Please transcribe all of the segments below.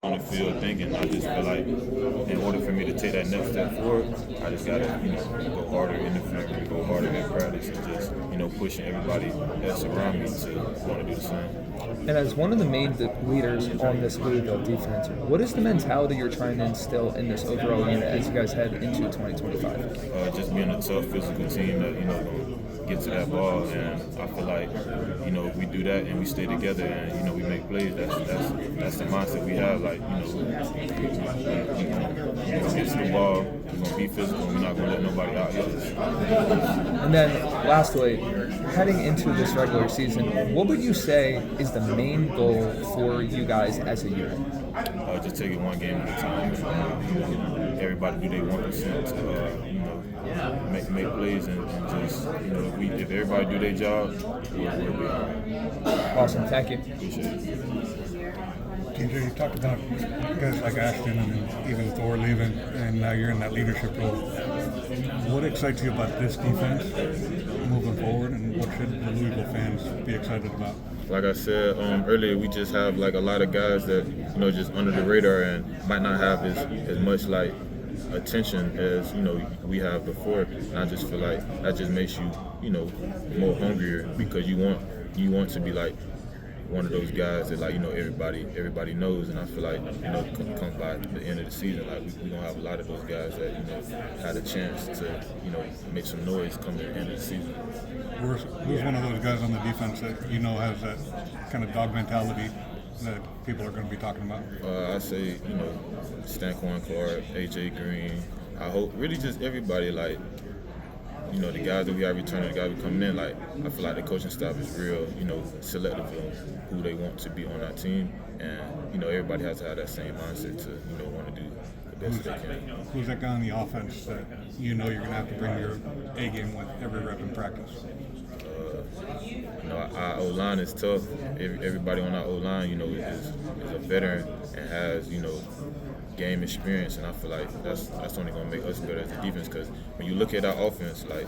on the field thinking. I just feel like in order for me to take that next step forward, I just gotta, go harder in the field, go harder in practice, and just, pushing everybody else around me to want to do the same. And as one of the main leaders on this Louisville defense, what is the mentality you're trying to instill in this overall unit as you guys head into 2025? Just being a tough physical team that, gonna get to that ball, and I feel like, if we do that and we stay together and, we make plays, that's the mindset we have. Like, we're gonna get to the ball, we're gonna be physical, and we're not gonna let nobody out here. And then lastly, heading into this regular season, what would you say is the main goal for you guys as a unit? Just take it one game at a time. Everybody do their 1% to make plays and just if everybody do their job, we'll be all right. Awesome, thank you. Appreciate it. TJ, you talked about guys like Ashton and even Thor leaving, and now you're in that leadership role. What excites you about this defense moving forward, and what should the Louisville fans be excited about? Like I said earlier, we just have like a lot of guys that just under the radar and might not have as much like attention as we have before. And I just feel like that just makes you more hungrier because you want to be like one of those guys that everybody knows. And I feel like come by the end of the season, like we gonna have a lot of those guys that had a chance to make some noise come to the end of the season. Who's one of those guys on the defense that has that kind of dog mentality that people are going to be talking about? I say Stanquan Clark, AJ Green. I hope really just everybody, like the guys that we have returning, the guys who coming in. Like I feel like the coaching staff is real selective of who they want to be on our team, and everybody has to have that same mindset to want to do the best they can. Who's that guy on the offense that you're going to have to bring your A game with every rep in practice? Our O-line is tough. Everybody on our O-line, is a veteran and has, game experience, and I feel like that's only going to make us better as a defense, because when you look at our offense, like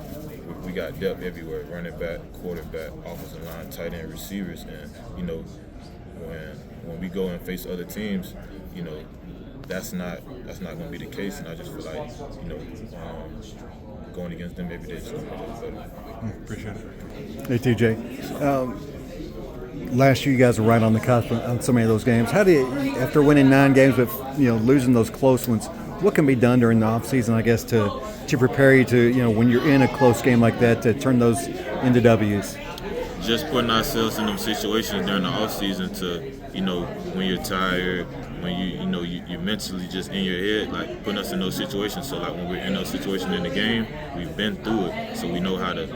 we got depth everywhere, running back, quarterback, offensive line, tight end, receivers, and when we go and face other teams, that's not going to be the case, and I just feel like going against them every day is going to make us better. Appreciate it. Hey TJ, last year you guys were right on the cusp on so many of those games. How do you, after winning 9 games but losing those close ones, what can be done during the off season, I guess, to prepare you to when you're in a close game like that, to turn those into W's? Just putting ourselves in them situations during the off season to when you're tired, when you're mentally just in your head, like putting us in those situations. So like when we're in those situations in the game, we've been through it, so we know how to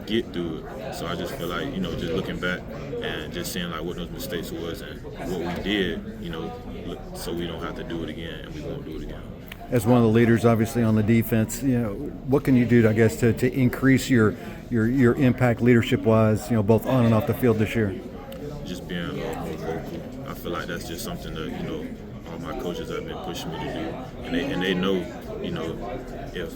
get through it. So I just feel like just looking back and just seeing like what those mistakes was and what we did, so we don't have to do it again, and we won't do it again. As one of the leaders, obviously on the defense, what can you do, I guess, to increase your impact leadership-wise, both on and off the field this year? Just being more vocal. I feel like that's just something that all my coaches have been pushing me to do, and they know, if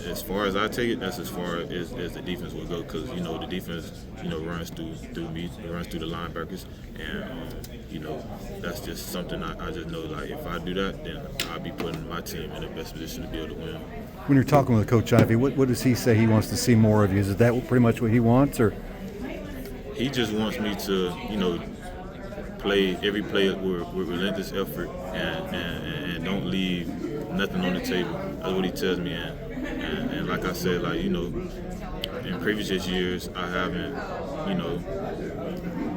as far as I take it, that's as far as the defense will go, because the defense runs through me, runs through the linebackers, and that's just something I just know, like if I do that, then I'll be putting my team in the best position to be able to win. When you're talking with Coach Ivey, what does he say he wants to see more of you? Is that pretty much what he wants, or? He just wants me to play every play with relentless effort and don't leave nothing on the table. That's what he tells me, and like I said, like in previous years I haven't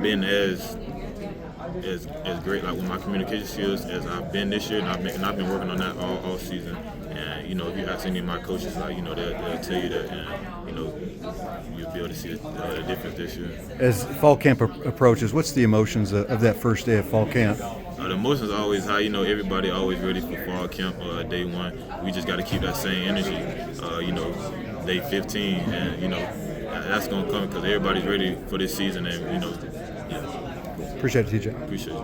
been as great like with my communication skills as I've been this year, and I've been working on that all season. And if you ask any of my coaches, like they'll tell you that, and you'll be able to see the difference this year. As fall camp approaches, what's the emotions of that first day of fall camp? The emotions are always high. Everybody always ready for fall camp day one. We just got to keep that same energy. Day 15, and that's gonna come because everybody's ready for this season, and Appreciate it, TJ. Appreciate it.